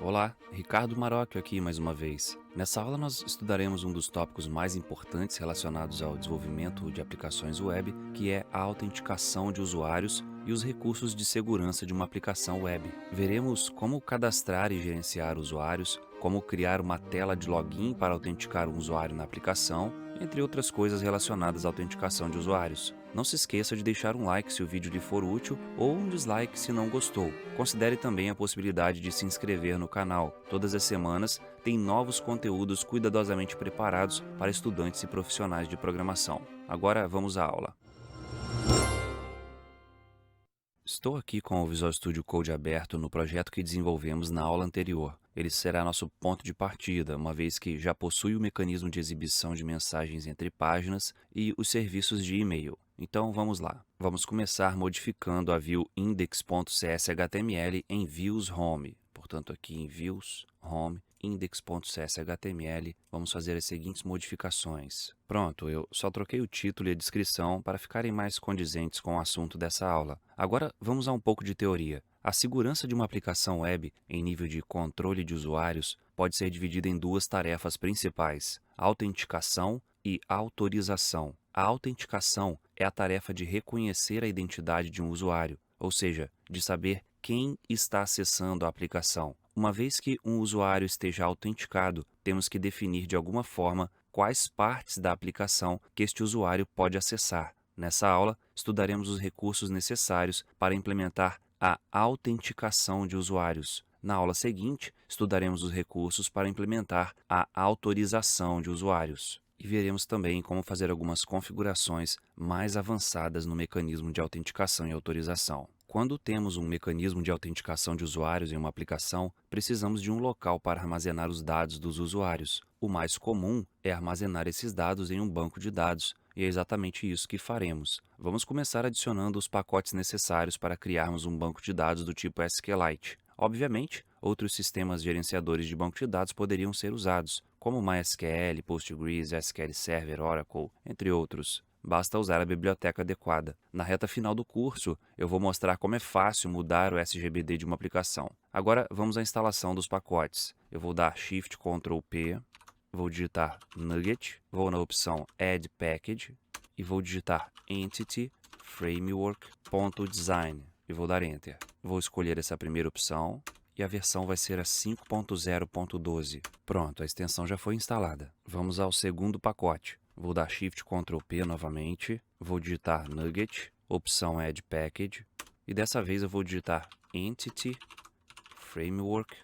Olá, Ricardo Marocchio aqui mais uma vez. Nessa aula nós estudaremos um dos tópicos mais importantes relacionados ao desenvolvimento de aplicações web, que é a autenticação de usuários e os recursos de segurança de uma aplicação web. Veremos como cadastrar e gerenciar usuários, como criar uma tela de login para autenticar um usuário na aplicação, entre outras coisas relacionadas à autenticação de usuários. Não se esqueça de deixar um like se o vídeo lhe for útil ou um dislike se não gostou. Considere também a possibilidade de se inscrever no canal. Todas as semanas tem novos conteúdos cuidadosamente preparados para estudantes e profissionais de programação. Agora vamos à aula. Estou aqui com o Visual Studio Code aberto no projeto que desenvolvemos na aula anterior. Ele será nosso ponto de partida, uma vez que já possui o mecanismo de exibição de mensagens entre páginas e os serviços de e-mail. Então vamos lá. Vamos começar modificando a view index.cshtml em views home. Portanto, aqui em views home index.cshtml, vamos fazer as seguintes modificações. Pronto, eu só troquei o título e a descrição para ficarem mais condizentes com o assunto dessa aula. Agora vamos a um pouco de teoria. A segurança de uma aplicação web em nível de controle de usuários pode ser dividida em duas tarefas principais: autenticação e autorização. A autenticação é a tarefa de reconhecer a identidade de um usuário, ou seja, de saber quem está acessando a aplicação. Uma vez que um usuário esteja autenticado, temos que definir de alguma forma quais partes da aplicação que este usuário pode acessar. Nessa aula, estudaremos os recursos necessários para implementar a autenticação de usuários. Na aula seguinte, estudaremos os recursos para implementar a autorização de usuários. E veremos também como fazer algumas configurações mais avançadas no mecanismo de autenticação e autorização. Quando temos um mecanismo de autenticação de usuários em uma aplicação, precisamos de um local para armazenar os dados dos usuários. O mais comum é armazenar esses dados em um banco de dados, e é exatamente isso que faremos. Vamos começar adicionando os pacotes necessários para criarmos um banco de dados do tipo SQLite. Obviamente, outros sistemas gerenciadores de banco de dados poderiam ser usados, como MySQL, Postgres, SQL Server, Oracle, entre outros. Basta usar a biblioteca adequada. Na reta final do curso, eu vou mostrar como é fácil mudar o SGBD de uma aplicação. Agora, vamos à instalação dos pacotes. Eu vou dar Shift Ctrl P, vou digitar NuGet, vou na opção Add Package e vou digitar Entity Framework.design e vou dar Enter. Vou escolher essa primeira opção e a versão vai ser a 5.0.12. Pronto, a extensão já foi instalada. Vamos ao segundo pacote. Vou dar Shift Ctrl P novamente, vou digitar NuGet, opção Add Package, e dessa vez eu vou digitar Entity Framework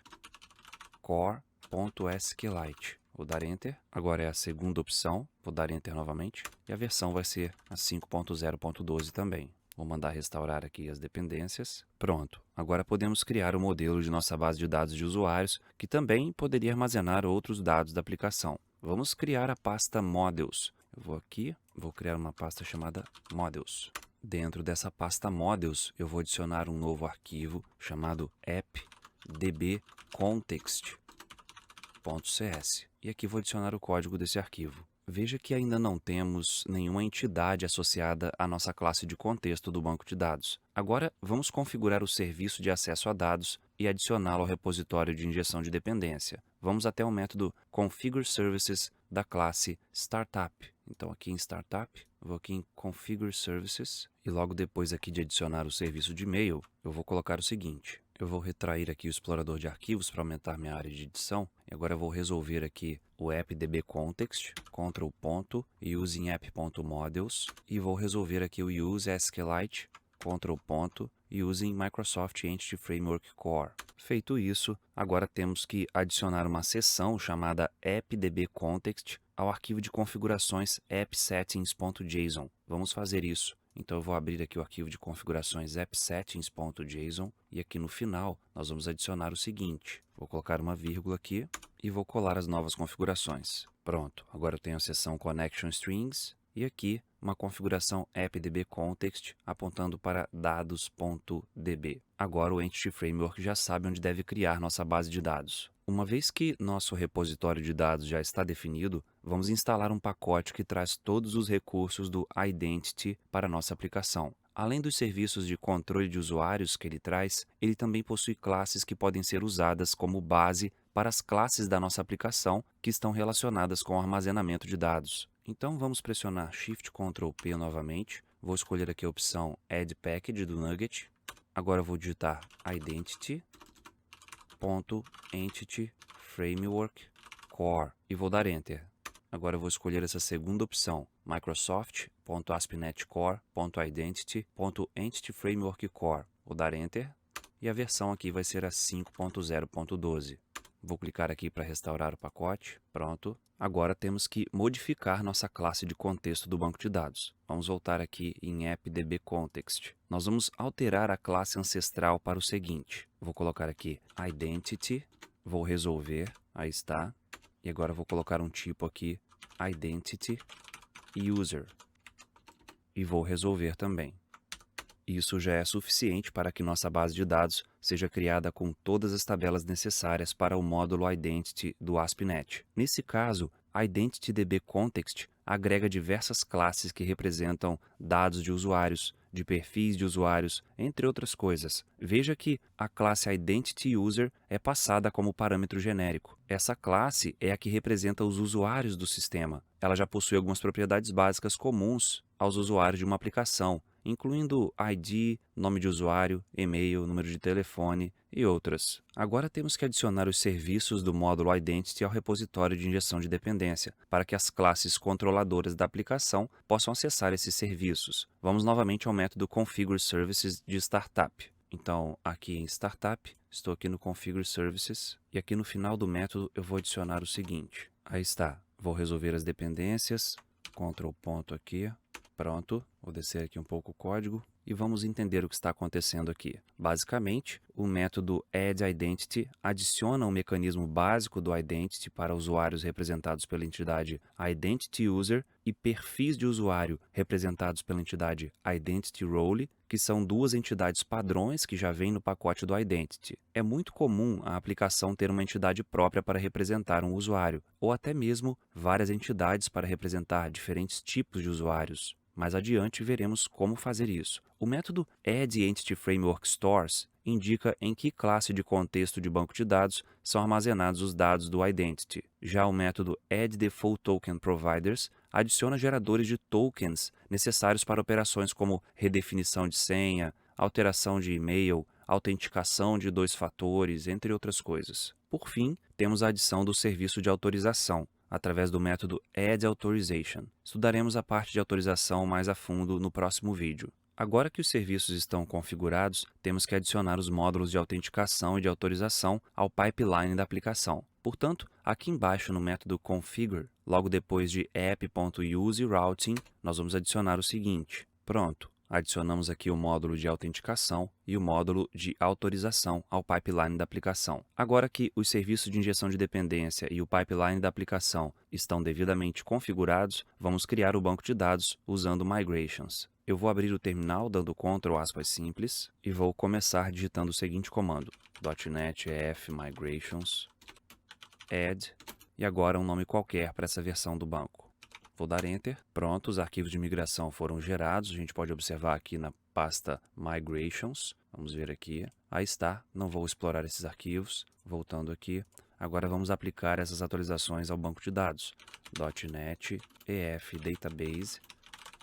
Core.SQLite. Vou dar Enter. Agora é a segunda opção, vou dar Enter novamente, e a versão vai ser a 5.0.12 também. Vou mandar restaurar aqui as dependências. Pronto, agora podemos criar o modelo de nossa base de dados de usuários, que também poderia armazenar outros dados da aplicação. Vamos criar a pasta Models. Eu vou aqui, vou criar uma pasta chamada Models. Dentro dessa pasta Models, eu vou adicionar um novo arquivo chamado appdbcontext.cs. E aqui vou adicionar o código desse arquivo. Veja que ainda não temos nenhuma entidade associada à nossa classe de contexto do banco de dados. Agora, vamos configurar o serviço de acesso a dados e adicioná-lo ao repositório de injeção de dependência. Vamos até o método Configure Services da classe Startup. Então, aqui em Startup, vou aqui em Configure Services e logo depois aqui de adicionar o serviço de e-mail, eu vou colocar o seguinte. Eu vou retrair aqui o explorador de arquivos para aumentar minha área de edição. E agora eu vou resolver aqui o appdbcontext, Ctrl ponto, using app.models. E vou resolver aqui o use SQLite, Ctrl ponto, using Microsoft Entity Framework Core. Feito isso, agora temos que adicionar uma seção chamada appdbcontext ao arquivo de configurações appsettings.json. Vamos fazer isso. Então eu vou abrir aqui o arquivo de configurações appsettings.json e aqui no final nós vamos adicionar o seguinte. Vou colocar uma vírgula aqui e vou colar as novas configurações. Pronto, agora eu tenho a seção Connection Strings e aqui uma configuração appdbcontext apontando para dados.db. Agora o Entity Framework já sabe onde deve criar nossa base de dados. Uma vez que nosso repositório de dados já está definido, vamos instalar um pacote que traz todos os recursos do Identity para nossa aplicação. Além dos serviços de controle de usuários que ele traz, ele também possui classes que podem ser usadas como base para as classes da nossa aplicação que estão relacionadas com o armazenamento de dados. Então vamos pressionar Shift Ctrl P novamente. Vou escolher aqui a opção Add Package do Nugget. Agora vou digitar identity.entity framework core e vou dar Enter. Agora eu vou escolher essa segunda opção, Microsoft.ASP.NET Core.Identity.EntityFramework Core. Vou dar Enter e a versão aqui vai ser a 5.0.12. Vou clicar aqui para restaurar o pacote. Pronto. Agora temos que modificar nossa classe de contexto do banco de dados. Vamos voltar aqui em AppDBContext. Nós vamos alterar a classe ancestral para o seguinte. Vou colocar aqui Identity, vou resolver, aí está. E agora vou colocar um tipo aqui, Identity User. E vou resolver também. Isso já é suficiente para que nossa base de dados seja criada com todas as tabelas necessárias para o módulo Identity do ASP.NET. Nesse caso, a IdentityDB-Context agrega diversas classes que representam dados de usuários, de perfis de usuários, entre outras coisas. Veja que a classe IdentityUser é passada como parâmetro genérico. Essa classe é a que representa os usuários do sistema. Ela já possui algumas propriedades básicas comuns aos usuários de uma aplicação, incluindo ID, nome de usuário, e-mail, número de telefone e outras. Agora temos que adicionar os serviços do módulo Identity ao repositório de injeção de dependência, para que as classes controladoras da aplicação possam acessar esses serviços. Vamos novamente ao método Configure Services de Startup. Então, aqui em Startup, estou aqui no Configure Services, e aqui no final do método eu vou adicionar o seguinte. Aí está, vou resolver as dependências, Ctrl ponto aqui. Pronto, vou descer aqui um pouco o código e vamos entender o que está acontecendo aqui. Basicamente, o método addIdentity adiciona um mecanismo básico do Identity para usuários representados pela entidade IdentityUser e perfis de usuário representados pela entidade IdentityRole, que são duas entidades padrões que já vêm no pacote do Identity. É muito comum a aplicação ter uma entidade própria para representar um usuário, ou até mesmo várias entidades para representar diferentes tipos de usuários. Mais adiante veremos como fazer isso. O método addEntityFrameworkStores indica em que classe de contexto de banco de dados são armazenados os dados do Identity. Já o método addDefaultTokenProviders adiciona geradores de tokens necessários para operações como redefinição de senha, alteração de e-mail, autenticação de dois fatores, entre outras coisas. Por fim, temos a adição do serviço de autorização, através do método addAutorization. Estudaremos a parte de autorização mais a fundo no próximo vídeo. Agora que os serviços estão configurados, temos que adicionar os módulos de autenticação e de autorização ao pipeline da aplicação. Portanto, aqui embaixo no método configure, logo depois de app.useRouting, nós vamos adicionar o seguinte. Pronto. Adicionamos aqui o módulo de autenticação e o módulo de autorização ao pipeline da aplicação. Agora que os serviços de injeção de dependência e o pipeline da aplicação estão devidamente configurados, vamos criar o banco de dados usando Migrations. Eu vou abrir o terminal dando Ctrl aspas simples e vou começar digitando o seguinte comando: .NET EF Migrations add e agora um nome qualquer para essa versão do banco. Vou dar Enter. Pronto, os arquivos de migração foram gerados. A gente pode observar aqui na pasta Migrations. Vamos ver aqui. Aí está. Não vou explorar esses arquivos. Voltando aqui. Agora vamos aplicar essas atualizações ao banco de dados. .NET EF Database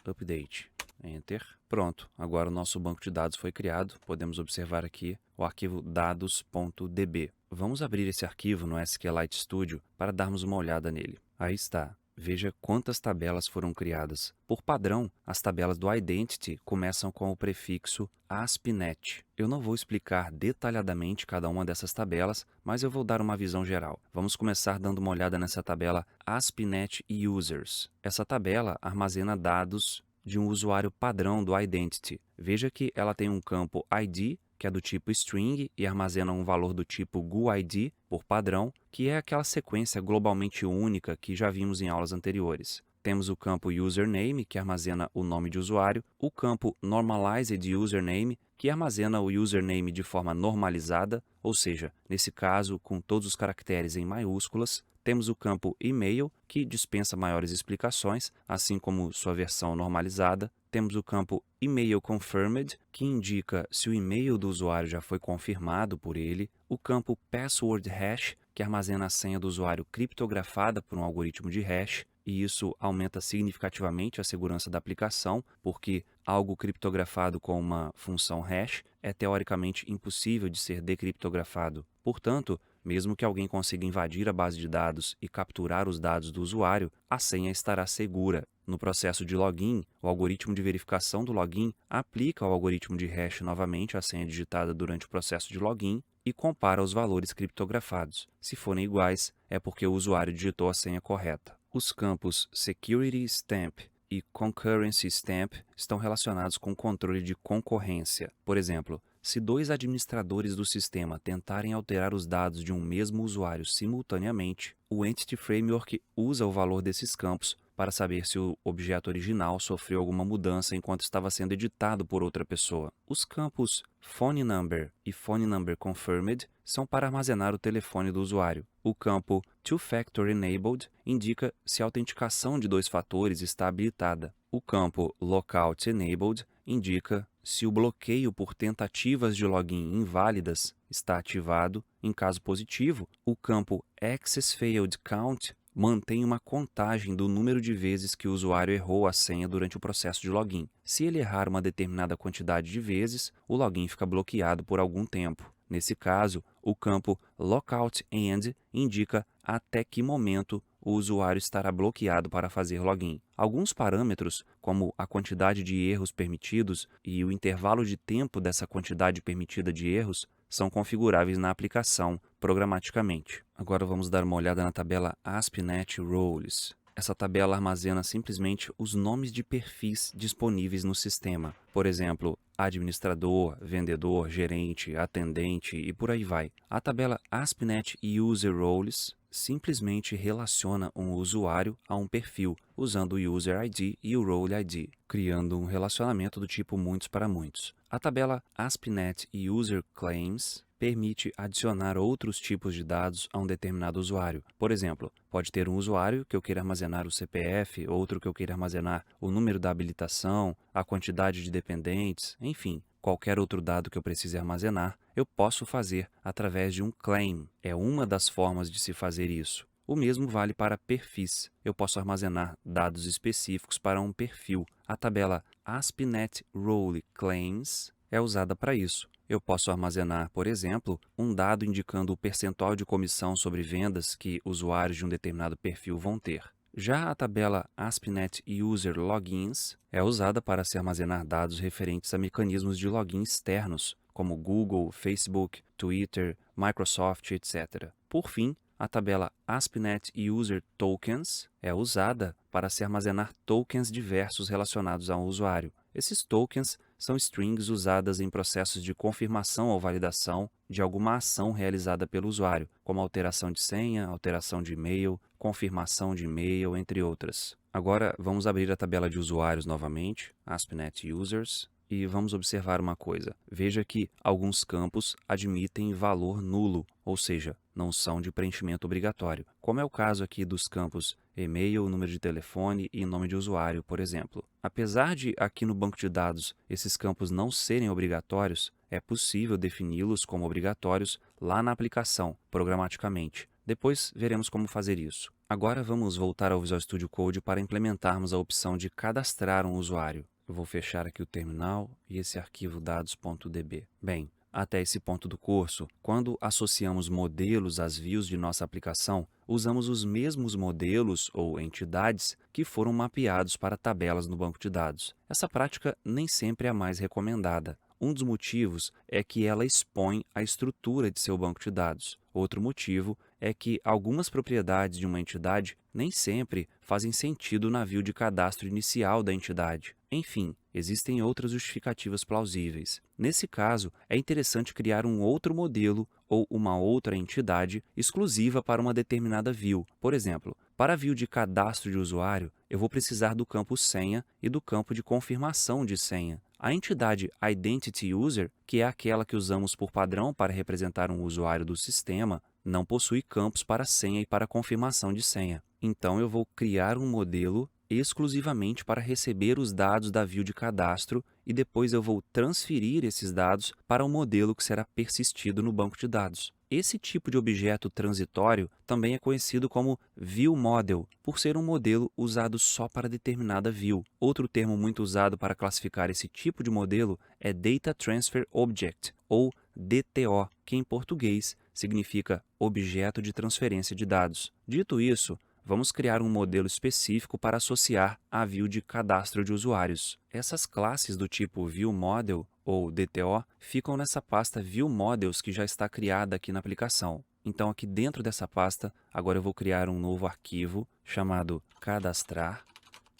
Update. Enter. Pronto. Agora o nosso banco de dados foi criado. Podemos observar aqui o arquivo dados.db. Vamos abrir esse arquivo no SQLite Studio para darmos uma olhada nele. Aí está. Veja quantas tabelas foram criadas. Por padrão, as tabelas do Identity começam com o prefixo ASP.NET. Eu não vou explicar detalhadamente cada uma dessas tabelas, mas eu vou dar uma visão geral. Vamos começar dando uma olhada nessa tabela ASP.NET Users. Essa tabela armazena dados de um usuário padrão do Identity. Veja que ela tem um campo ID, que é do tipo string e armazena um valor do tipo GUID, por padrão, que é aquela sequência globalmente única que já vimos em aulas anteriores. Temos o campo username, que armazena o nome de usuário, o campo normalized username, que armazena o username de forma normalizada, ou seja, nesse caso, com todos os caracteres em maiúsculas. Temos o campo e-mail, que dispensa maiores explicações, assim como sua versão normalizada. temos o campo Email Confirmed, que indica se o e-mail do usuário já foi confirmado por ele, o campo Password Hash, que armazena a senha do usuário criptografada por um algoritmo de hash, e isso aumenta significativamente a segurança da aplicação, porque algo criptografado com uma função hash é teoricamente impossível de ser decriptografado. Portanto, mesmo que alguém consiga invadir a base de dados e capturar os dados do usuário, a senha estará segura. No processo de login, o algoritmo de verificação do login aplica ao algoritmo de hash novamente a senha digitada durante o processo de login e compara os valores criptografados. Se forem iguais, é porque o usuário digitou a senha correta. Os campos Security Stamp e Concurrency Stamp estão relacionados com o controle de concorrência. Por exemplo, se dois administradores do sistema tentarem alterar os dados de um mesmo usuário simultaneamente, o Entity Framework usa o valor desses campos para saber se o objeto original sofreu alguma mudança enquanto estava sendo editado por outra pessoa. Os campos Phone Number e Phone Number Confirmed são para armazenar o telefone do usuário. O campo Two-Factor Enabled indica se a autenticação de dois fatores está habilitada. O campo Lockout Enabled indica se o bloqueio por tentativas de login inválidas está ativado. Em caso positivo, o campo Access Failed Count mantém uma contagem do número de vezes que o usuário errou a senha durante o processo de login. Se ele errar uma determinada quantidade de vezes, o login fica bloqueado por algum tempo. Nesse caso, o campo Lockout End indica até que momento o usuário estará bloqueado para fazer login. Alguns parâmetros, como a quantidade de erros permitidos e o intervalo de tempo dessa quantidade permitida de erros, são configuráveis na aplicação programaticamente. Agora vamos dar uma olhada na tabela ASP.NET Roles. Essa tabela armazena simplesmente os nomes de perfis disponíveis no sistema. Por exemplo, administrador, vendedor, gerente, atendente e por aí vai. A tabela ASP.NET User Roles simplesmente relaciona um usuário a um perfil, usando o User ID e o Role ID, criando um relacionamento do tipo muitos para muitos. A tabela ASP.NET User Claims permite adicionar outros tipos de dados a um determinado usuário. Por exemplo, pode ter um usuário que eu queira armazenar o CPF, outro que eu queira armazenar o número da habilitação, a quantidade de dependentes, enfim. Qualquer outro dado que eu precise armazenar, eu posso fazer através de um claim. É uma das formas de se fazer isso. O mesmo vale para perfis. Eu posso armazenar dados específicos para um perfil. A tabela ASP.NET Role Claims é usada para isso. Eu posso armazenar, por exemplo, um dado indicando o percentual de comissão sobre vendas que usuários de um determinado perfil vão ter. Já a tabela ASP.NET User Logins é usada para se armazenar dados referentes a mecanismos de login externos, como Google, Facebook, Twitter, Microsoft, etc. Por fim, a tabela ASP.NET User Tokens é usada para se armazenar tokens diversos relacionados ao usuário. Esses tokens são strings usadas em processos de confirmação ou validação de alguma ação realizada pelo usuário, como alteração de senha, alteração de e-mail, confirmação de e-mail, entre outras. Agora, vamos abrir a tabela de usuários novamente, ASP.NET Users, e vamos observar uma coisa. Veja que alguns campos admitem valor nulo, ou seja, não são de preenchimento obrigatório, como é o caso aqui dos campos e-mail, número de telefone e nome de usuário, por exemplo. Apesar de aqui no banco de dados esses campos não serem obrigatórios, é possível defini-los como obrigatórios lá na aplicação, programaticamente. Depois veremos como fazer isso. Agora vamos voltar ao Visual Studio Code para implementarmos a opção de cadastrar um usuário. Eu vou fechar aqui o terminal e esse arquivo dados.db. Bem, até esse ponto do curso, quando associamos modelos às views de nossa aplicação, usamos os mesmos modelos ou entidades que foram mapeados para tabelas no banco de dados. Essa prática nem sempre é a mais recomendada. Um dos motivos é que ela expõe a estrutura de seu banco de dados. Outro motivo é que algumas propriedades de uma entidade nem sempre fazem sentido na view de cadastro inicial da entidade. Enfim, existem outras justificativas plausíveis. Nesse caso, é interessante criar um outro modelo ou uma outra entidade exclusiva para uma determinada view. Por exemplo, para a view de cadastro de usuário, eu vou precisar do campo senha e do campo de confirmação de senha. A entidade Identity User, que é aquela que usamos por padrão para representar um usuário do sistema, não possui campos para senha e para confirmação de senha. Então, eu vou criar um modelo exclusivamente para receber os dados da view de cadastro e depois eu vou transferir esses dados para o modelo que será persistido no banco de dados. Esse tipo de objeto transitório também é conhecido como ViewModel, por ser um modelo usado só para determinada view. Outro termo muito usado para classificar esse tipo de modelo é Data Transfer Object, ou DTO, que em português significa Objeto de Transferência de Dados. Dito isso, vamos criar um modelo específico para associar à view de cadastro de usuários. Essas classes do tipo ViewModel ou DTO ficam nessa pasta ViewModels que já está criada aqui na aplicação. Então, aqui dentro dessa pasta, agora eu vou criar um novo arquivo chamado cadastrar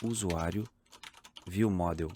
usuário ViewModel.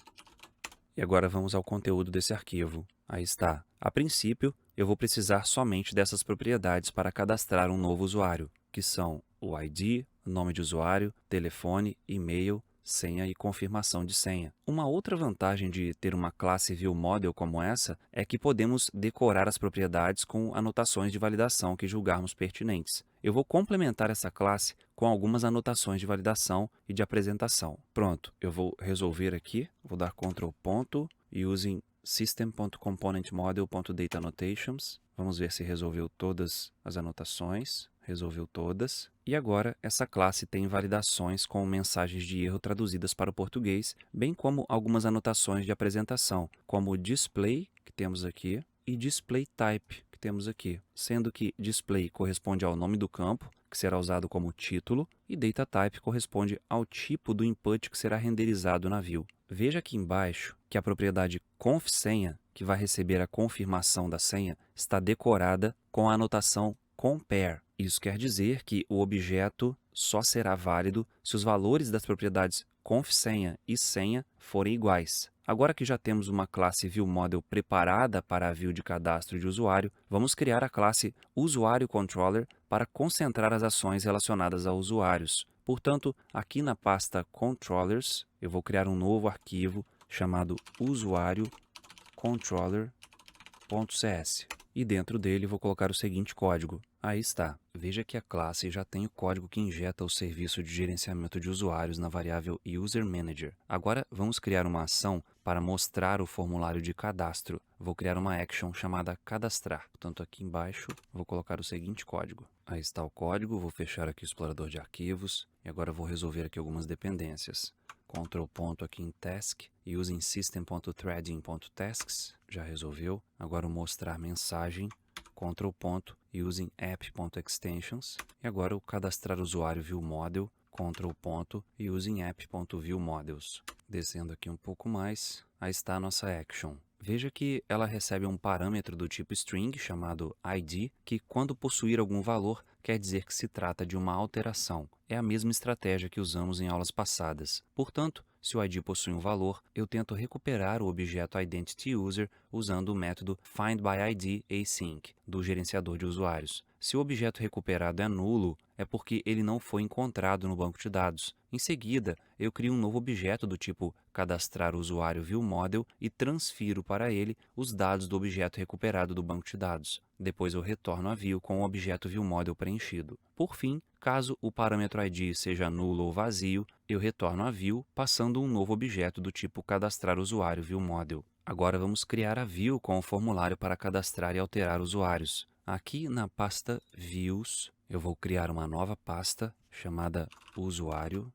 E agora vamos ao conteúdo desse arquivo. Aí está. A princípio, eu vou precisar somente dessas propriedades para cadastrar um novo usuário, que são o ID, nome de usuário, telefone, e-mail, senha e confirmação de senha. Uma outra vantagem de ter uma classe ViewModel como essa é que podemos decorar as propriedades com anotações de validação que julgarmos pertinentes. Eu vou complementar essa classe com algumas anotações de validação e de apresentação. Pronto, eu vou resolver aqui, vou dar Ctrl ponto e using system.componentModel.dataAnnotations. Vamos ver se resolveu todas as anotações. Resolveu todas. E agora essa classe tem validações com mensagens de erro traduzidas para o português, bem como algumas anotações de apresentação, como display, que temos aqui, e display type, que temos aqui, sendo que display corresponde ao nome do campo, que será usado como título, e data type corresponde ao tipo do input que será renderizado na view. Veja aqui embaixo que a propriedade confSenha, que vai receber a confirmação da senha, está decorada com a anotação compare. Isso quer dizer que o objeto só será válido se os valores das propriedades confSenha e senha forem iguais. Agora que já temos uma classe ViewModel preparada para a view de cadastro de usuário, vamos criar a classe UsuárioController para concentrar as ações relacionadas a usuários. Portanto, aqui na pasta Controllers, eu vou criar um novo arquivo chamado usuáriocontroller.cs. E dentro dele vou colocar o seguinte código. Aí está. Veja que a classe já tem o código que injeta o serviço de gerenciamento de usuários na variável UserManager. Agora vamos criar uma ação para mostrar o formulário de cadastro. Vou criar uma action chamada cadastrar. Portanto, aqui embaixo vou colocar o seguinte código. Aí está o código, vou fechar aqui o explorador de arquivos e agora vou resolver aqui algumas dependências. Ctrl ponto aqui em task e usem system.threading.tasks. Já resolveu. Agora o mostrar mensagem. Ctrl ponto e usem app.extensions. E agora o cadastrar usuário ViewModel. Ctrl ponto e usem app.viewModels. Descendo aqui um pouco mais, aí está a nossa action. Veja que ela recebe um parâmetro do tipo string chamado id, que quando possuir algum valor, quer dizer que se trata de uma alteração. É a mesma estratégia que usamos em aulas passadas. Portanto, se o id possui um valor, eu tento recuperar o objeto IdentityUser usando o método findByIdAsync do gerenciador de usuários. Se o objeto recuperado é nulo, é porque ele não foi encontrado no banco de dados. Em seguida, eu crio um novo objeto do tipo cadastrar usuário ViewModel e transfiro para ele os dados do objeto recuperado do banco de dados. Depois eu retorno a view com o objeto ViewModel preenchido. Por fim, caso o parâmetro ID seja nulo ou vazio, eu retorno a view passando um novo objeto do tipo cadastrar usuário ViewModel. Agora vamos criar a view com o formulário para cadastrar e alterar usuários. Aqui na pasta Views, eu vou criar uma nova pasta chamada Usuário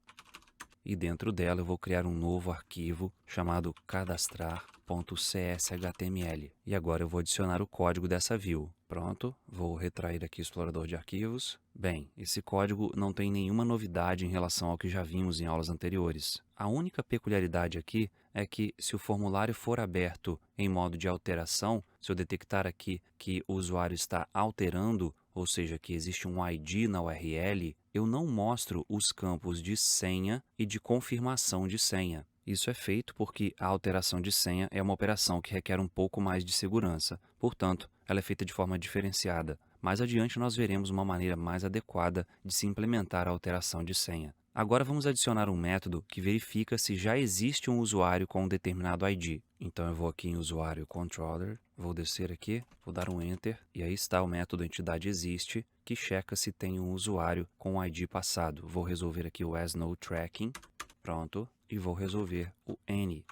e dentro dela eu vou criar um novo arquivo chamado cadastrar.cshtml. E agora eu vou adicionar o código dessa view. Pronto, vou retrair aqui o explorador de arquivos. Bem, esse código não tem nenhuma novidade em relação ao que já vimos em aulas anteriores. A única peculiaridade aqui é que se o formulário for aberto em modo de alteração, se eu detectar aqui que o usuário está alterando, ou seja, que existe um ID na URL, eu não mostro os campos de senha e de confirmação de senha. Isso é feito porque a alteração de senha é uma operação que requer um pouco mais de segurança. Portanto, ela é feita de forma diferenciada. Mais adiante nós veremos uma maneira mais adequada de se implementar a alteração de senha. Agora vamos adicionar um método que verifica se já existe um usuário com um determinado ID. Então eu vou aqui em usuário controller, vou descer aqui, vou dar um enter e aí está o método entidade existe que checa se tem um usuário com o ID passado. Vou resolver aqui o asNoTracking Pronto, e vou resolver o N.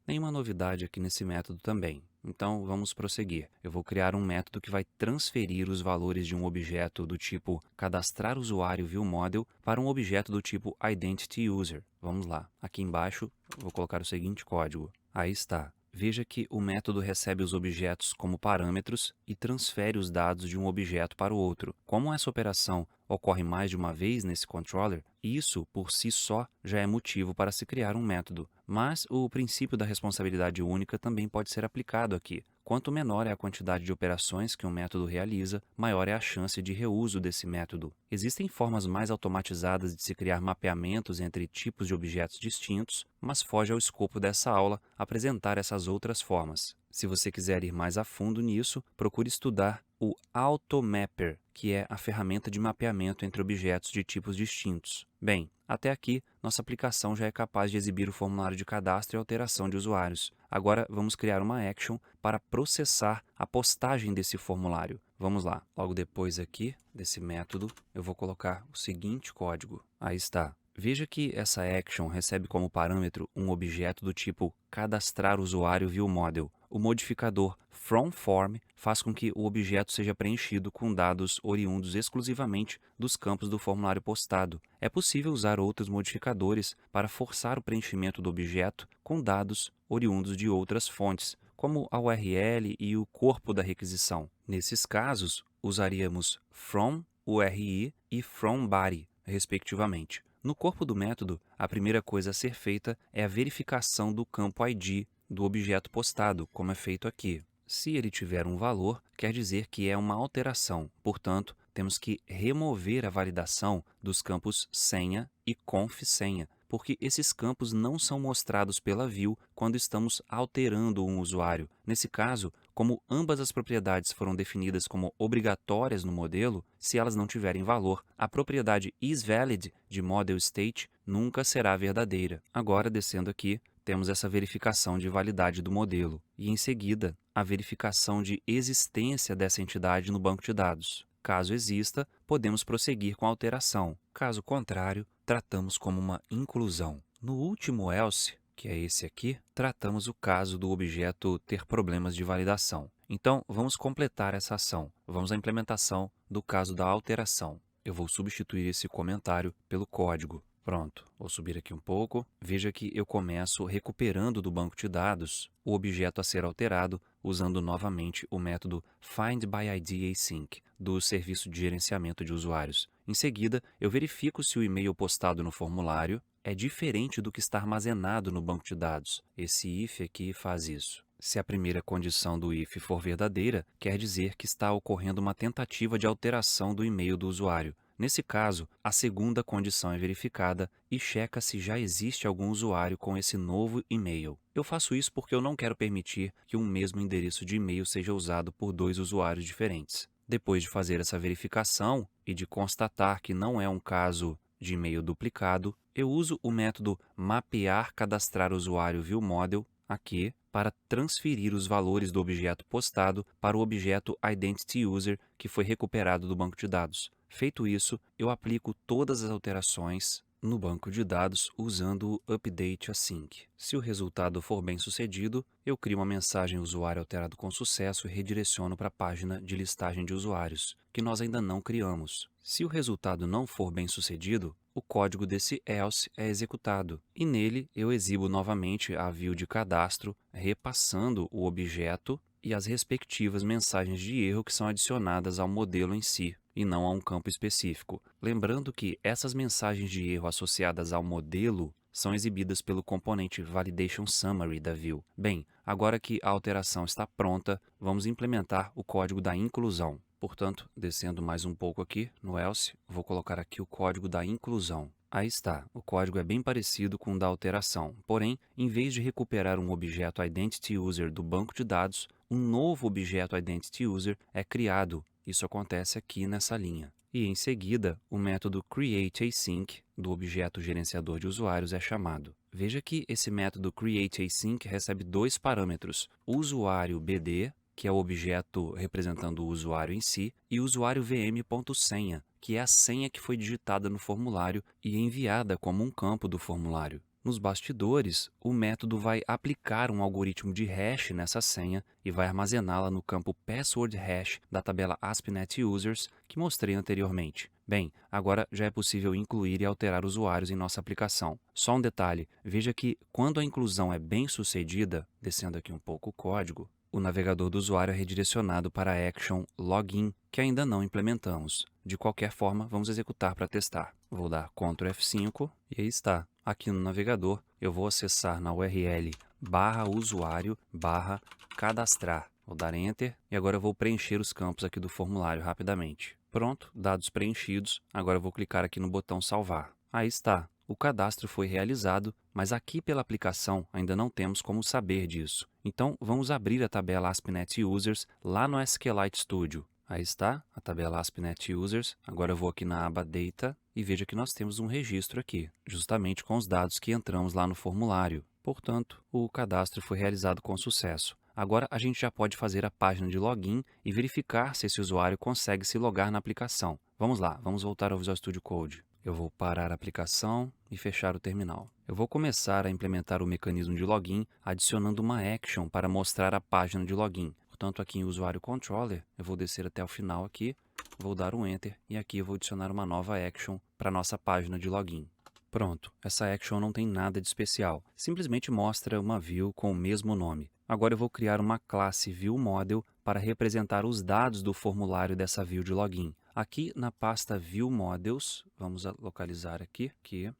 Nenhuma novidade aqui nesse método também. Então, vamos prosseguir. Eu vou criar um método que vai transferir os valores de um objeto do tipo cadastrar usuário viewModel para um objeto do tipo identityUser. Vamos lá. Aqui embaixo, eu vou colocar o seguinte código. Aí está. Veja que o método recebe os objetos como parâmetros e transfere os dados de um objeto para o outro. Como essa operação ocorre mais de uma vez nesse controller, isso por si só já é motivo para se criar um método. Mas o princípio da responsabilidade única também pode ser aplicado aqui. Quanto menor é a quantidade de operações que um método realiza, maior é a chance de reuso desse método. Existem formas mais automatizadas de se criar mapeamentos entre tipos de objetos distintos, mas foge ao escopo dessa aula apresentar essas outras formas. Se você quiser ir mais a fundo nisso, procure estudar o Automapper, que é a ferramenta de mapeamento entre objetos de tipos distintos. Bem, até aqui, nossa aplicação já é capaz de exibir o formulário de cadastro e alteração de usuários. Agora, vamos criar uma action para processar a postagem desse formulário. Vamos lá. Logo depois aqui desse método, eu vou colocar o seguinte código. Aí está. Veja que essa action recebe como parâmetro um objeto do tipo cadastrar usuário viewModel. O modificador FromForm faz com que o objeto seja preenchido com dados oriundos exclusivamente dos campos do formulário postado. É possível usar outros modificadores para forçar o preenchimento do objeto com dados oriundos de outras fontes, como a URL e o corpo da requisição. Nesses casos, usaríamos FromURI e FromBody, respectivamente. No corpo do método, a primeira coisa a ser feita é a verificação do campo ID do objeto postado, como é feito aqui. Se ele tiver um valor, quer dizer que é uma alteração. Portanto, temos que remover a validação dos campos senha e conf_senha, porque esses campos não são mostrados pela view quando estamos alterando um usuário. Nesse caso, como ambas as propriedades foram definidas como obrigatórias no modelo, se elas não tiverem valor, a propriedade isValid de ModelState nunca será verdadeira. Agora, descendo aqui, temos essa verificação de validade do modelo e, em seguida, a verificação de existência dessa entidade no banco de dados. Caso exista, podemos prosseguir com a alteração. Caso contrário, tratamos como uma inclusão. No último else, que é esse aqui, tratamos o caso do objeto ter problemas de validação. Então, vamos completar essa ação. Vamos à implementação do caso da alteração. Eu vou substituir esse comentário pelo código. Pronto, vou subir aqui um pouco. Veja que eu começo recuperando do banco de dados o objeto a ser alterado usando novamente o método findByIdAsync do serviço de gerenciamento de usuários. Em seguida, eu verifico se o e-mail postado no formulário é diferente do que está armazenado no banco de dados. Esse if aqui faz isso. Se a primeira condição do if for verdadeira, quer dizer que está ocorrendo uma tentativa de alteração do e-mail do usuário. Nesse caso, a segunda condição é verificada e checa se já existe algum usuário com esse novo e-mail. Eu faço isso porque eu não quero permitir que um mesmo endereço de e-mail seja usado por dois usuários diferentes. Depois de fazer essa verificação e de constatar que não é um caso de e-mail duplicado, eu uso o método mapear cadastrar usuário viewModel aqui para transferir os valores do objeto postado para o objeto identityUser que foi recuperado do banco de dados. Feito isso, eu aplico todas as alterações no banco de dados usando o updateAsync. Se o resultado for bem sucedido, eu crio uma mensagem usuário alterado com sucesso e redireciono para a página de listagem de usuários, que nós ainda não criamos. Se o resultado não for bem sucedido, o código desse else é executado, e nele eu exibo novamente a view de cadastro, repassando o objeto e as respectivas mensagens de erro que são adicionadas ao modelo em si, e não a um campo específico. Lembrando que essas mensagens de erro associadas ao modelo são exibidas pelo componente Validation Summary da view. Bem, agora que a alteração está pronta, vamos implementar o código da inclusão. Portanto, descendo mais um pouco aqui no else, vou colocar aqui o código da inclusão. Aí está, o código é bem parecido com o da alteração, porém, em vez de recuperar um objeto identityUser do banco de dados, um novo objeto identityUser é criado. Isso acontece aqui nessa linha. E em seguida, o método createAsync do objeto gerenciador de usuários é chamado. Veja que esse método createAsync recebe dois parâmetros, usuário BD, que é o objeto representando o usuário em si, e usuário vm.senha, que é a senha que foi digitada no formulário e enviada como um campo do formulário. Nos bastidores, o método vai aplicar um algoritmo de hash nessa senha e vai armazená-la no campo password hash da tabela ASP.NET Users que mostrei anteriormente. Bem, agora já é possível incluir e alterar usuários em nossa aplicação. Só um detalhe, veja que quando a inclusão é bem sucedida, descendo aqui um pouco o código, o navegador do usuário é redirecionado para a action login, que ainda não implementamos. De qualquer forma, vamos executar para testar. Vou dar Ctrl F5 e aí está. Aqui no navegador, eu vou acessar na URL /usuário/cadastrar. Vou dar Enter e agora eu vou preencher os campos aqui do formulário rapidamente. Pronto, dados preenchidos. Agora eu vou clicar aqui no botão Salvar. Aí está. O cadastro foi realizado, mas aqui pela aplicação ainda não temos como saber disso. Então, vamos abrir a tabela ASP.NET Users lá no SQLite Studio. Aí está, a tabela ASP.NET Users. Agora eu vou aqui na aba Data e veja que nós temos um registro aqui, justamente com os dados que entramos lá no formulário. Portanto, o cadastro foi realizado com sucesso. Agora a gente já pode fazer a página de login e verificar se esse usuário consegue se logar na aplicação. Vamos lá, vamos voltar ao Visual Studio Code. Eu vou parar a aplicação e fechar o terminal. Eu vou começar a implementar o mecanismo de login adicionando uma action para mostrar a página de login. Portanto, aqui em Usuário Controller, eu vou descer até o final aqui, vou dar um Enter e aqui eu vou adicionar uma nova action para a nossa página de login. Pronto, essa action não tem nada de especial, simplesmente mostra uma view com o mesmo nome. Agora eu vou criar uma classe ViewModel para representar os dados do formulário dessa view de login. Aqui na pasta ViewModels, vamos localizar aqui,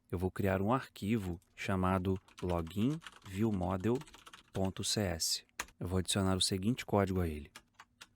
eu vou criar um arquivo chamado loginviewmodel.cs. Eu vou adicionar o seguinte código a ele.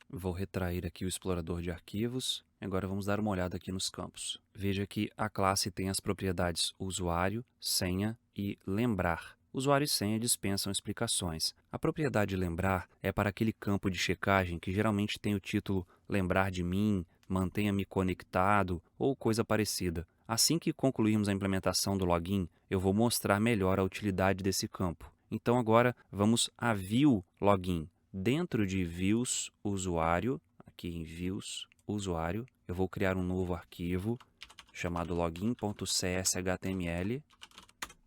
Vou retrair aqui o explorador de arquivos. Agora vamos dar uma olhada aqui nos campos. Veja que a classe tem as propriedades usuário, senha e lembrar. Usuário e senha dispensam explicações. A propriedade lembrar é para aquele campo de checagem que geralmente tem o título lembrar de mim, mantenha-me conectado ou coisa parecida. Assim que concluirmos a implementação do login, eu vou mostrar melhor a utilidade desse campo. Então agora vamos a view login. Dentro de views usuário, aqui em views usuário, eu vou criar um novo arquivo chamado login.cshtml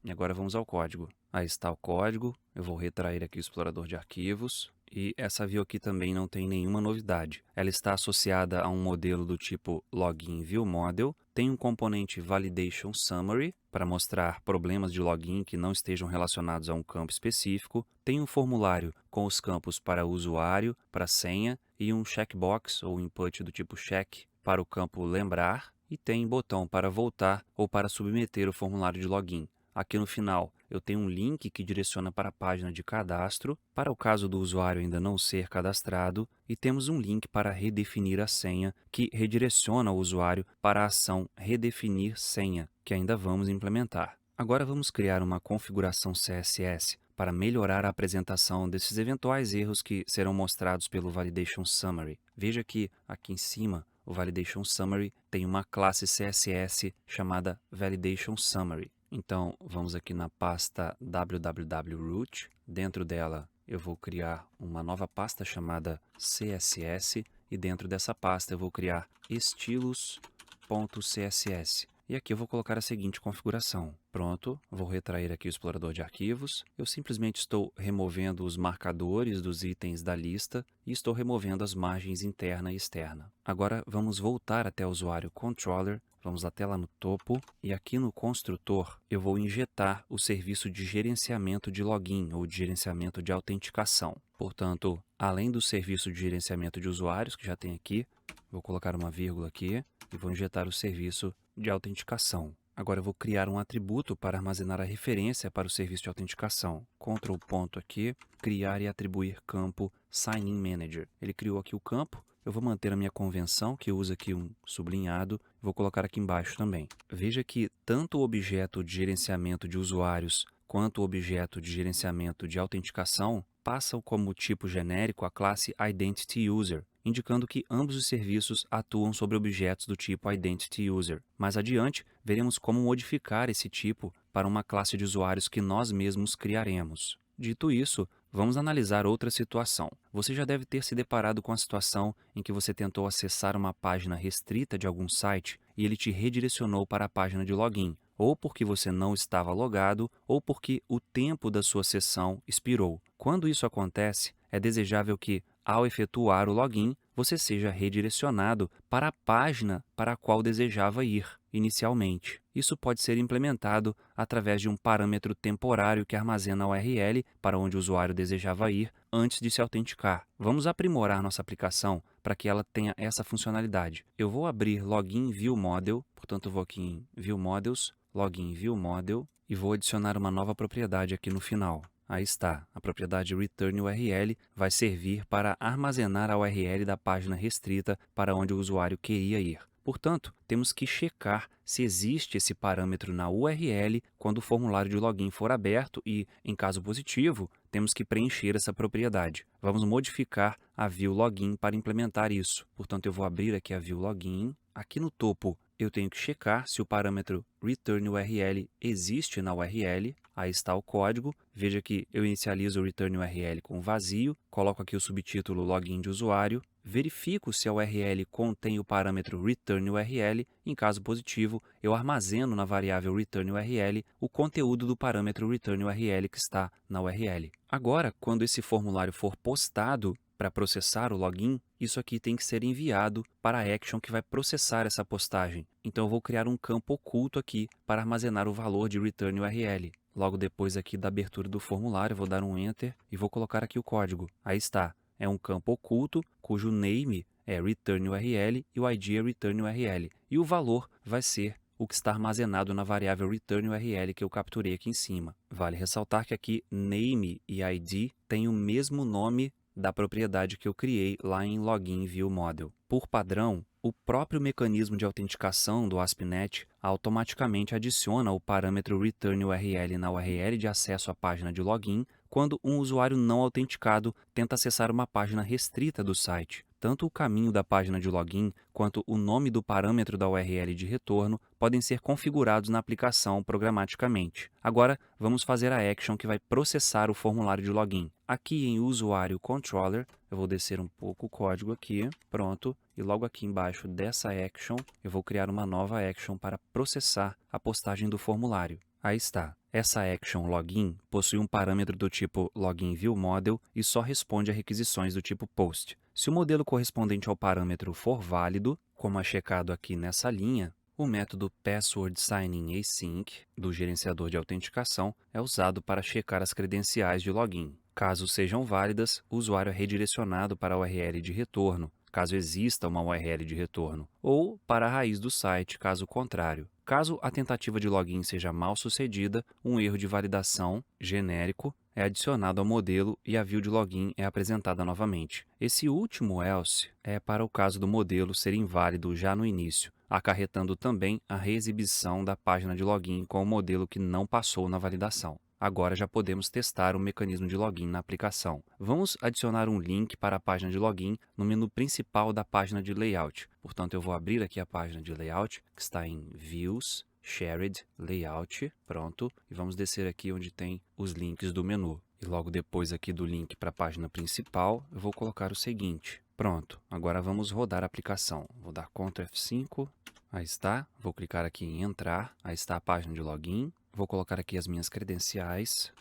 e agora vamos ao código. Aí está o código, eu vou retrair aqui o explorador de arquivos e essa view aqui também não tem nenhuma novidade. Ela está associada a um modelo do tipo login view model, tem um componente validation summary para mostrar problemas de login que não estejam relacionados a um campo específico, tem um formulário com os campos para usuário, para senha e um checkbox ou input do tipo check para o campo lembrar e tem botão para voltar ou para submeter o formulário de login. Aqui no final eu tenho um link que direciona para a página de cadastro, para o caso do usuário ainda não ser cadastrado, e temos um link para redefinir a senha, que redireciona o usuário para a ação redefinir senha, que ainda vamos implementar. Agora vamos criar uma configuração CSS para melhorar a apresentação desses eventuais erros que serão mostrados pelo Validation Summary. Veja que aqui em cima o Validation Summary tem uma classe CSS chamada Validation Summary. Então, vamos aqui na pasta www.root. Dentro dela, eu vou criar uma nova pasta chamada CSS. E dentro dessa pasta, eu vou criar estilos.css. E aqui eu vou colocar a seguinte configuração. Pronto, vou retrair aqui o explorador de arquivos. Eu simplesmente estou removendo os marcadores dos itens da lista e estou removendo as margens interna e externa. Agora vamos voltar até o usuário controller. Vamos até lá no topo e aqui no construtor eu vou injetar o serviço de gerenciamento de login ou de gerenciamento de autenticação. Portanto, além do serviço de gerenciamento de usuários que já tem aqui, vou colocar uma vírgula aqui e vou injetar o serviço de autenticação. Agora eu vou criar um atributo para armazenar a referência para o serviço de autenticação. Ctrl ponto aqui, criar e atribuir campo Sign In Manager. Ele criou aqui o campo. Eu vou manter a minha convenção, que usa aqui um sublinhado, vou colocar aqui embaixo também. Veja que tanto o objeto de gerenciamento de usuários quanto o objeto de gerenciamento de autenticação passam como tipo genérico a classe Identity User, indicando que ambos os serviços atuam sobre objetos do tipo Identity User. Mais adiante, veremos como modificar esse tipo para uma classe de usuários que nós mesmos criaremos. Dito isso, vamos analisar outra situação. Você já deve ter se deparado com a situação em que você tentou acessar uma página restrita de algum site e ele te redirecionou para a página de login, ou porque você não estava logado, ou porque o tempo da sua sessão expirou. Quando isso acontece, é desejável que, ao efetuar o login, você seja redirecionado para a página para a qual desejava ir inicialmente. Isso pode ser implementado através de um parâmetro temporário que armazena a URL para onde o usuário desejava ir antes de se autenticar. Vamos aprimorar nossa aplicação para que ela tenha essa funcionalidade. Eu vou abrir Login View Model, portanto eu vou aqui em View Models, Login View Model, e vou adicionar uma nova propriedade aqui no final. Aí está, a propriedade Return URL vai servir para armazenar a URL da página restrita para onde o usuário queria ir. Portanto, temos que checar se existe esse parâmetro na URL quando o formulário de login for aberto e, em caso positivo, temos que preencher essa propriedade. Vamos modificar a view login para implementar isso. Portanto, eu vou abrir aqui a view login. Aqui no topo, eu tenho que checar se o parâmetro return URL existe na URL. Aí está o código. Veja que eu inicializo o return URL com vazio, coloco aqui o subtítulo login de usuário, verifico se a URL contém o parâmetro return URL. Em caso positivo, eu armazeno na variável return URL o conteúdo do parâmetro return URL que está na URL. Agora, quando esse formulário for postado para processar o login, isso aqui tem que ser enviado para a action que vai processar essa postagem. Então eu vou criar um campo oculto aqui para armazenar o valor de return URL. Logo depois aqui da abertura do formulário, eu vou dar um Enter e vou colocar aqui o código. Aí está, é um campo oculto cujo name é return URL e o ID é return URL. E o valor vai ser o que está armazenado na variável return URL que eu capturei aqui em cima. Vale ressaltar que aqui name e ID têm o mesmo nome da propriedade que eu criei lá em Login View Model. Por padrão, o próprio mecanismo de autenticação do ASP.NET automaticamente adiciona o parâmetro return URL na URL de acesso à página de login quando um usuário não autenticado tenta acessar uma página restrita do site. Tanto o caminho da página de login quanto o nome do parâmetro da URL de retorno podem ser configurados na aplicação programaticamente. Agora, vamos fazer a action que vai processar o formulário de login. Aqui em Usuário Controller, eu vou descer um pouco o código aqui, pronto, e logo aqui embaixo dessa action, eu vou criar uma nova action para processar a postagem do formulário. Aí está. Essa action login possui um parâmetro do tipo LoginViewModel e só responde a requisições do tipo POST. Se o modelo correspondente ao parâmetro for válido, como é checado aqui nessa linha, o método PasswordSigningAsync do gerenciador de autenticação é usado para checar as credenciais de login. Caso sejam válidas, o usuário é redirecionado para a URL de retorno, caso exista uma URL de retorno, ou para a raiz do site, caso contrário. Caso a tentativa de login seja mal sucedida, um erro de validação genérico é adicionado ao modelo e a view de login é apresentada novamente. Esse último else é para o caso do modelo ser inválido já no início, acarretando também a reexibição da página de login com o modelo que não passou na validação. Agora já podemos testar o mecanismo de login na aplicação. Vamos adicionar um link para a página de login no menu principal da página de layout. Portanto, eu vou abrir aqui a página de layout, que está em Views, Shared, Layout, pronto. E vamos descer aqui onde tem os links do menu. E logo depois aqui do link para a página principal, eu vou colocar o seguinte. Pronto, agora vamos rodar a aplicação. Vou dar Ctrl F5, aí está. Vou clicar aqui em Entrar, aí está a página de login. Vou colocar aqui as minhas credenciais.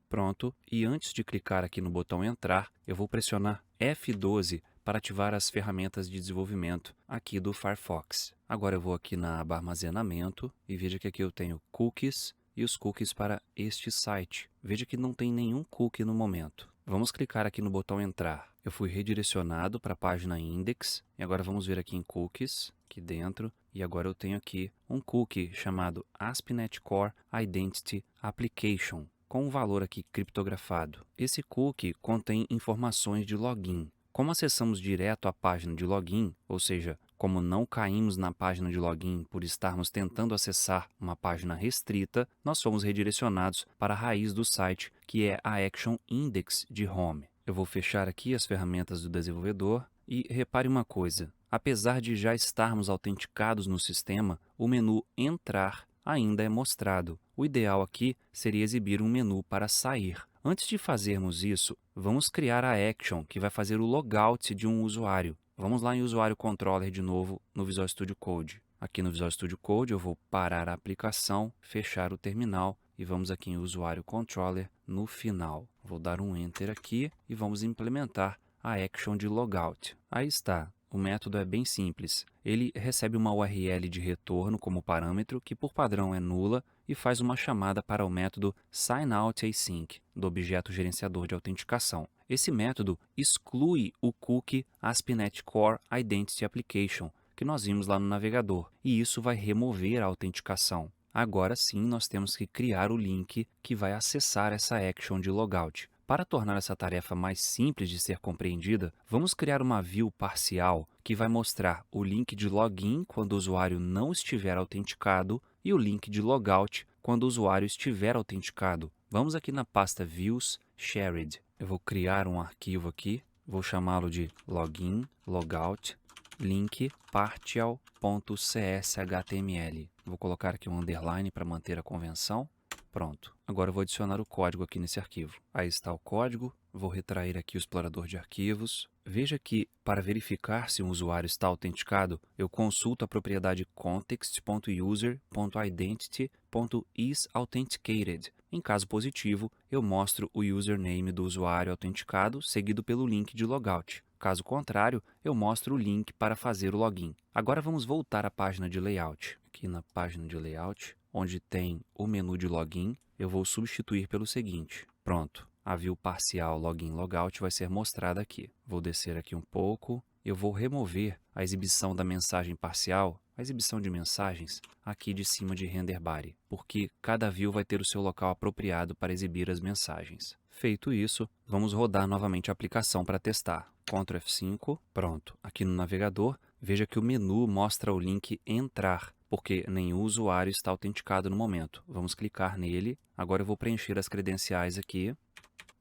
Pronto. E antes de clicar aqui no botão Entrar, eu vou pressionar F12 para ativar as ferramentas de desenvolvimento aqui do Firefox. Agora eu vou aqui na aba Armazenamento e veja que aqui eu tenho Cookies e os cookies para este site. Veja que não tem nenhum cookie no momento. Vamos clicar aqui no botão Entrar. Eu fui redirecionado para a página Index e agora vamos ver aqui em Cookies, aqui dentro, e agora eu tenho aqui um cookie chamado ASP.NET Core Identity Application, com um valor aqui criptografado. Esse cookie contém informações de login. Como acessamos direto a página de login, ou seja, como não caímos na página de login por estarmos tentando acessar uma página restrita, nós fomos redirecionados para a raiz do site, que é a action index de home. Eu vou fechar aqui as ferramentas do desenvolvedor e repare uma coisa. Apesar de já estarmos autenticados no sistema, o menu Entrar ainda é mostrado. O ideal aqui seria exibir um menu para sair. Antes de fazermos isso, vamos criar a action que vai fazer o logout de um usuário. Vamos lá em usuário controller de novo no Visual Studio Code. Aqui no Visual Studio Code eu vou parar a aplicação, fechar o terminal e vamos aqui em usuário controller no final. Vou dar um Enter aqui e vamos implementar a action de logout. Aí está. O método é bem simples. Ele recebe uma URL de retorno como parâmetro, que por padrão é nula, e faz uma chamada para o método SignOutAsync, do objeto gerenciador de autenticação. Esse método exclui o cookie ASP.NET Core Identity Application, que nós vimos lá no navegador, e isso vai remover a autenticação. Agora sim, nós temos que criar o link que vai acessar essa action de logout. Para tornar essa tarefa mais simples de ser compreendida, vamos criar uma view parcial que vai mostrar o link de login quando o usuário não estiver autenticado e o link de logout quando o usuário estiver autenticado. Vamos aqui na pasta Views, Shared. Eu vou criar um arquivo aqui, vou chamá-lo de login, logout, link partial.cshtml. Vou colocar aqui um underline para manter a convenção. Pronto. Agora eu vou adicionar o código aqui nesse arquivo. Aí está o código. Vou retrair aqui o explorador de arquivos. Veja que, para verificar se um usuário está autenticado, eu consulto a propriedade context.user.identity.isAuthenticated. Em caso positivo, eu mostro o username do usuário autenticado, seguido pelo link de logout. Caso contrário, eu mostro o link para fazer o login. Agora vamos voltar à página de layout. Aqui na página de layout, onde tem o menu de login, eu vou substituir pelo seguinte. Pronto, a view parcial login logout vai ser mostrada aqui. Vou descer aqui um pouco, eu vou remover a exibição da mensagem parcial, a exibição de mensagens, aqui de cima de render body, porque cada view vai ter o seu local apropriado para exibir as mensagens. Feito isso, vamos rodar novamente a aplicação para testar. Ctrl F5, pronto. Aqui no navegador, veja que o menu mostra o link entrar, porque nenhum usuário está autenticado no momento. Vamos clicar nele. Agora eu vou preencher as credenciais aqui.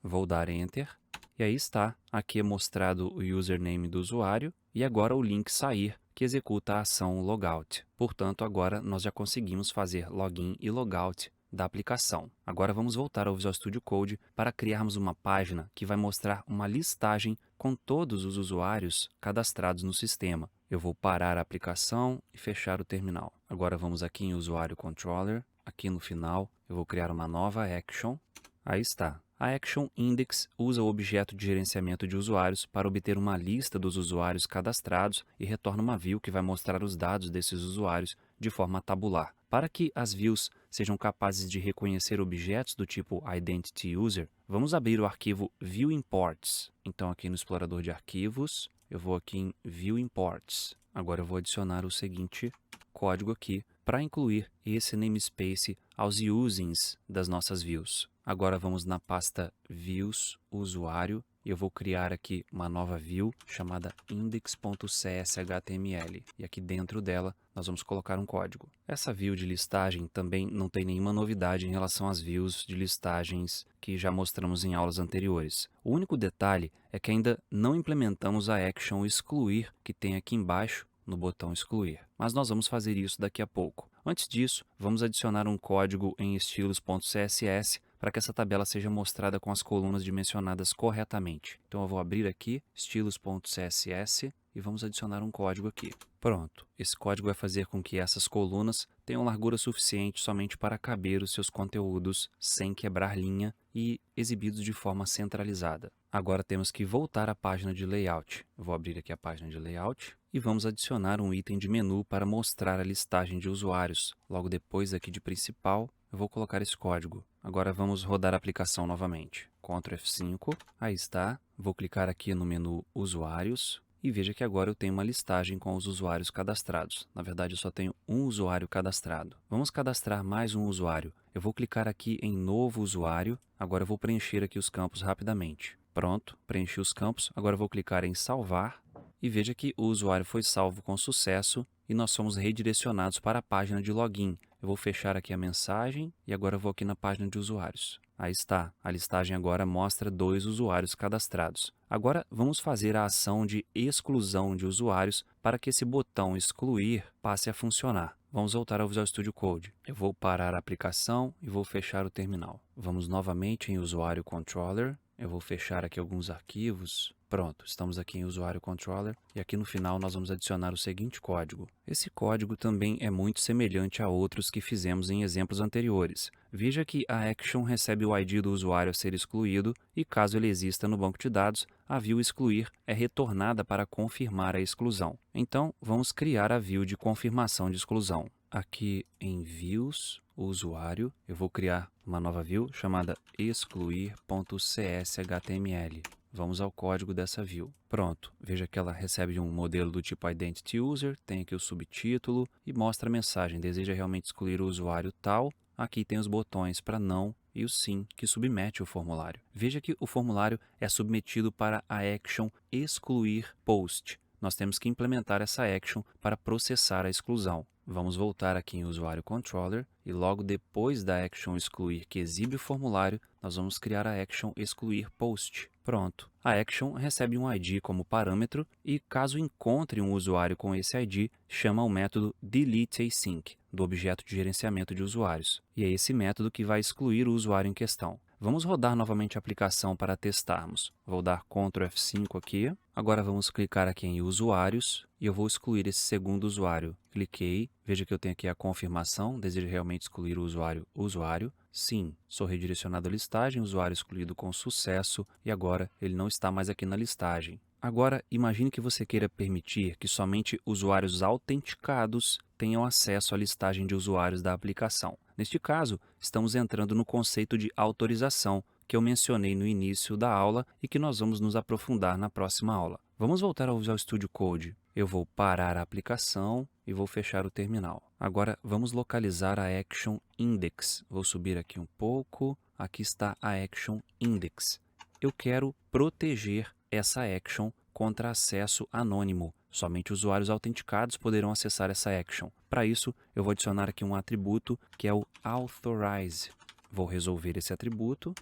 Vou dar Enter. E aí está. Aqui é mostrado o username do usuário e agora o link sair, que executa a ação logout. Portanto, agora nós já conseguimos fazer login e logout da aplicação. Agora vamos voltar ao Visual Studio Code para criarmos uma página que vai mostrar uma listagem com todos os usuários cadastrados no sistema. Eu vou parar a aplicação e fechar o terminal. Agora vamos aqui em Usuário Controller. Aqui no final eu vou criar uma nova action. Aí está. A Action Index usa o objeto de gerenciamento de usuários para obter uma lista dos usuários cadastrados e retorna uma view que vai mostrar os dados desses usuários de forma tabular. Para que as views sejam capazes de reconhecer objetos do tipo Identity User, vamos abrir o arquivo ViewImports. Então aqui no explorador de arquivos, eu vou aqui em ViewImports. Agora eu vou adicionar o seguinte código aqui para incluir esse namespace aos usings das nossas views. Agora vamos na pasta Views, Usuário, e eu vou criar aqui uma nova view chamada index.cshtml. E aqui dentro dela nós vamos colocar um código. Essa view de listagem também não tem nenhuma novidade em relação às views de listagens que já mostramos em aulas anteriores. O único detalhe é que ainda não implementamos a action excluir que tem aqui embaixo no botão excluir. Mas nós vamos fazer isso daqui a pouco. Antes disso, vamos adicionar um código em estilos.css para que essa tabela seja mostrada com as colunas dimensionadas corretamente. Então eu vou abrir aqui estilos.css e vamos adicionar um código aqui. Pronto, esse código vai fazer com que essas colunas tenham largura suficiente somente para caber os seus conteúdos sem quebrar linha e exibidos de forma centralizada. Agora temos que voltar à página de layout. Eu vou abrir aqui a página de layout e vamos adicionar um item de menu para mostrar a listagem de usuários. Logo depois aqui de principal, eu vou colocar esse código. Agora vamos rodar a aplicação novamente. Ctrl F5, aí está. Vou clicar aqui no menu Usuários e veja que agora eu tenho uma listagem com os usuários cadastrados. Na verdade, eu só tenho um usuário cadastrado. Vamos cadastrar mais um usuário. Eu vou clicar aqui em Novo Usuário. Agora eu vou preencher aqui os campos rapidamente. Pronto, preenchi os campos. Agora eu vou clicar em Salvar e veja que o usuário foi salvo com sucesso e nós somos redirecionados para a página de login, Eu vou fechar aqui a mensagem e agora eu vou aqui na página de usuários. Aí está, a listagem agora mostra 2 usuários cadastrados. Agora vamos fazer a ação de exclusão de usuários para que esse botão excluir passe a funcionar. Vamos voltar ao Visual Studio Code. Eu vou parar a aplicação e vou fechar o terminal. Vamos novamente em usuário controller. Eu vou fechar aqui alguns arquivos. Pronto, estamos aqui em usuário controller e aqui no final nós vamos adicionar o seguinte código. Esse código também é muito semelhante a outros que fizemos em exemplos anteriores. Veja que a action recebe o ID do usuário a ser excluído e caso ele exista no banco de dados, a view excluir é retornada para confirmar a exclusão. Então, vamos criar a view de confirmação de exclusão. Aqui em views, o usuário, eu vou criar uma nova view chamada excluir.cshtml. Vamos ao código dessa view. Pronto, veja que ela recebe um modelo do tipo Identity User, tem aqui o subtítulo e mostra a mensagem, deseja realmente excluir o usuário tal. Aqui tem os botões para não e o sim, que submete o formulário. Veja que o formulário é submetido para a action excluir post. Nós temos que implementar essa action para processar a exclusão. Vamos voltar aqui em usuário controller e logo depois da action excluir que exibe o formulário, nós vamos criar a action excluir post. Pronto. A action recebe um ID como parâmetro e caso encontre um usuário com esse ID, chama o método deleteAsync, do objeto de gerenciamento de usuários. E é esse método que vai excluir o usuário em questão. Vamos rodar novamente a aplicação para testarmos. Vou dar Ctrl F5 aqui. Agora vamos clicar aqui em usuários e eu vou excluir esse segundo usuário. Cliquei, veja que eu tenho aqui a confirmação, desejo realmente excluir o usuário. Sim, sou redirecionado à listagem, usuário excluído com sucesso e agora ele não está mais aqui na listagem. Agora, imagine que você queira permitir que somente usuários autenticados tenham acesso à listagem de usuários da aplicação. Neste caso, estamos entrando no conceito de autorização, que eu mencionei no início da aula e que nós vamos nos aprofundar na próxima aula. Vamos voltar ao Visual Studio Code. Eu vou parar a aplicação e vou fechar o terminal. Agora, vamos localizar a Action Index. Vou subir aqui um pouco. Aqui está a Action Index. Eu quero proteger essa action contra acesso anônimo. Somente usuários autenticados poderão acessar essa action. Para isso, eu vou adicionar aqui um atributo que é o Authorize. Vou resolver esse atributo.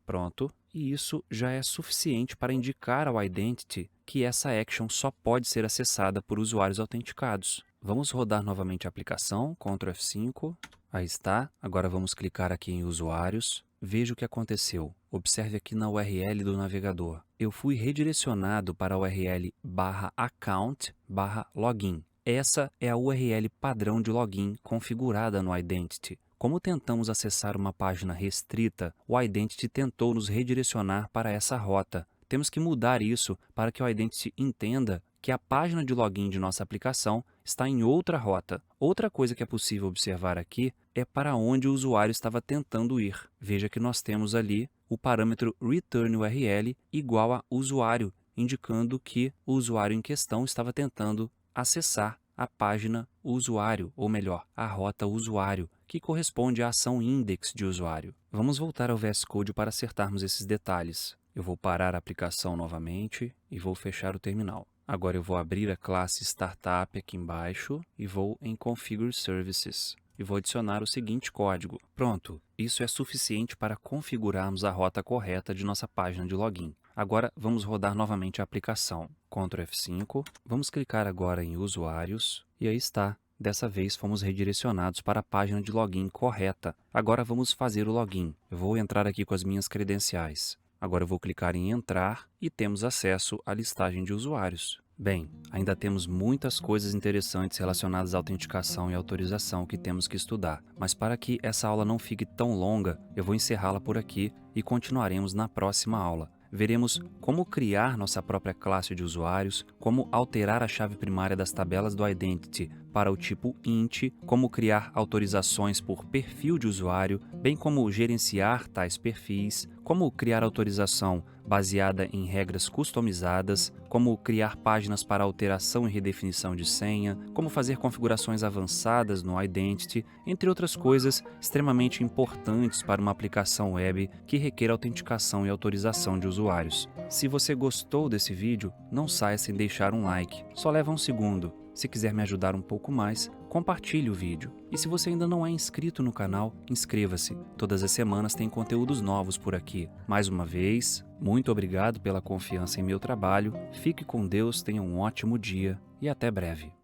Pronto. E isso já é suficiente para indicar ao Identity que essa action só pode ser acessada por usuários autenticados. Vamos rodar novamente a aplicação, Ctrl F5. Aí está. Agora vamos clicar aqui em usuários. Veja o que aconteceu. Observe aqui na URL do navegador. Eu fui redirecionado para a URL /account/login. Essa é a URL padrão de login configurada no Identity. Como tentamos acessar uma página restrita, o Identity tentou nos redirecionar para essa rota. Temos que mudar isso para que o Identity entenda que a página de login de nossa aplicação está em outra rota. Outra coisa que é possível observar aqui é para onde o usuário estava tentando ir. Veja que nós temos ali o parâmetro returnURL igual a usuário, indicando que o usuário em questão estava tentando acessar a página usuário, ou melhor, a rota usuário, que corresponde à ação index de usuário. Vamos voltar ao VS Code para acertarmos esses detalhes. Eu vou parar a aplicação novamente e vou fechar o terminal. Agora eu vou abrir a classe Startup aqui embaixo e vou em Configure Services. E vou adicionar o seguinte código. Pronto, isso é suficiente para configurarmos a rota correta de nossa página de login. Agora vamos rodar novamente a aplicação. Ctrl F5, vamos clicar agora em usuários e aí está. Dessa vez fomos redirecionados para a página de login correta. Agora vamos fazer o login. Eu vou entrar aqui com as minhas credenciais. Agora eu vou clicar em entrar e temos acesso à listagem de usuários. Bem, ainda temos muitas coisas interessantes relacionadas à autenticação e autorização que temos que estudar, mas para que essa aula não fique tão longa, eu vou encerrá-la por aqui e continuaremos na próxima aula. Veremos como criar nossa própria classe de usuários, como alterar a chave primária das tabelas do Identity para o tipo int, como criar autorizações por perfil de usuário, bem como gerenciar tais perfis, como criar autorização baseada em regras customizadas, como criar páginas para alteração e redefinição de senha, como fazer configurações avançadas no Identity, entre outras coisas extremamente importantes para uma aplicação web que requer autenticação e autorização de usuários. Se você gostou desse vídeo, não saia sem deixar um like, só leva um segundo. Se quiser me ajudar um pouco mais, compartilhe o vídeo. E se você ainda não é inscrito no canal, inscreva-se. Todas as semanas tem conteúdos novos por aqui. Mais uma vez, muito obrigado pela confiança em meu trabalho. Fique com Deus, tenha um ótimo dia e até breve.